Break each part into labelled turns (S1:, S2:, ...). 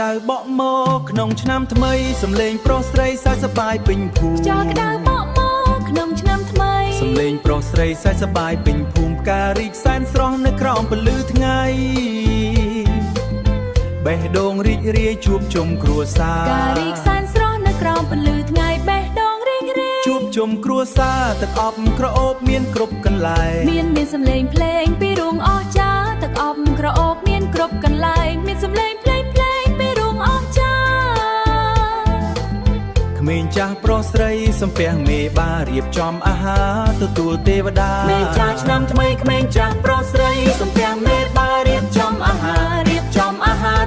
S1: ដៅបក់មកក្នុងឆ្នាំថ្មីសំលេងប្រុសស្រីសើចសប្បាយពេញភូមិ
S2: ខ្យល់ក្តៅបក់មកក្នុងឆ្នាំថ្មី
S1: សំលេងប្រុសស្រីសើចសប្បាយពេញភូមិការរីកសែនស្រស់នៅក្រោមពន្លឺថ្ងៃបេះដូងរីករាយជួបជុំគ្រួសារ
S2: ការរីកសែនស្រស់នៅក្រោមពន្លឺថ្ងៃបេះដូងរីករាយ
S1: ជួបជុំគ្រួសារទឹកអប់ក្រអូបមានគ្រប់កន្លែង
S2: មានសំឡេងភ្លេងពីរួមអស្ចារ្យទឹកអប់ក្រអូបមានគ្រប់កន្លែងមានសំឡេងភ្លេងពីរួមអស្ចារ្យ
S1: ក្មេងចាស់ប្រុសស្រីសំពះមេបារៀបចំអាហារទទួលទេវតាក្មេងចាស់ឆ្នាំថ្មីក្មេងចាស់ប្រុសស្រីសំពះមេបារៀបចំអាហារ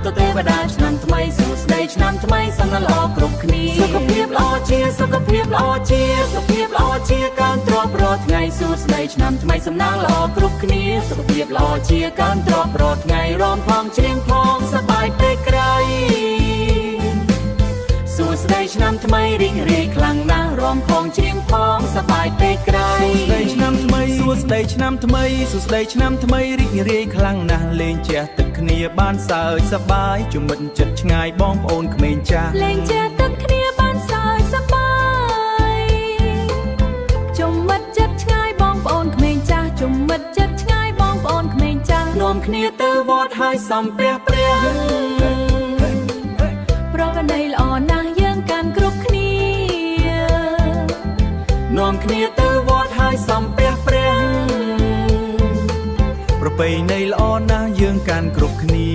S1: ទៅទេវតាឆ្នាំថ្មីសួស្តីឆ្នាំថ្មីសំណាងល្អគ្រប់គ្នាសុខភាពល្អជាសុខភាពល្អជាសុខភាពល្អជាការទ្រាំរាល់ថ្ងៃសួស្តីឆ្នាំថ្មីសំណាងល្អគ្រប់គ្នាសុខភាពល្អជាការទ្រាំរាល់ថ្ងៃរំផងច្រៀងផងសប្បាយពេកក្រៃសួស្តីឆ្នាំថ្មីរីករាយខ្លាំងណាស់រំផងច្រៀងផងសប្បាយពេកក្រៃសួស្តីឆ្នាំថ្មីសួស្តីឆ្នាំថ្មីសួស្តីឆ្នាំថ្មីរីករាយខ្លាំងណាស់លេងជះទឹកគ្នាបានសើចសប្បាយជុំមិត្តចិត្តឆ្ងាយបងប្អូនក្មេងចាស់
S2: លេងជះទឹកគ្នាបានសើចសប្បាយជុំមិត្តចិត្តឆ្ងាយបងប្អូនក្មេងចាស់ជុំមិត្តចិត្តឆ្ងាយបងប្អូនក្មេងចាស់
S1: នាំគ្នាទៅវត្តហើយសំពះព្រះ
S2: ប្រពៃណីល្អណាស់យើងកាន់គ្រប់គ្នា
S1: នាំគ្នាទៅវត្តហើយសំពះព្រះប្រពៃណីល្អណាស់យើងកាន់គ្រប់គ្នា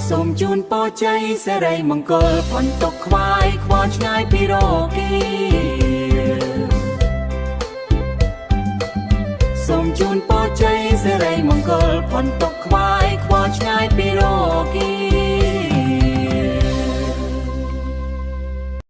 S1: សូមជូនពរជ័យសិរីមង្គលផុនទុកខ្វាយខ្វល់ឆ្ងាយពីរោគីសូមជូនពរជ័យសិរីមង្គលផុនទុកខ្វាយខ្វល់ឆ្ងាយ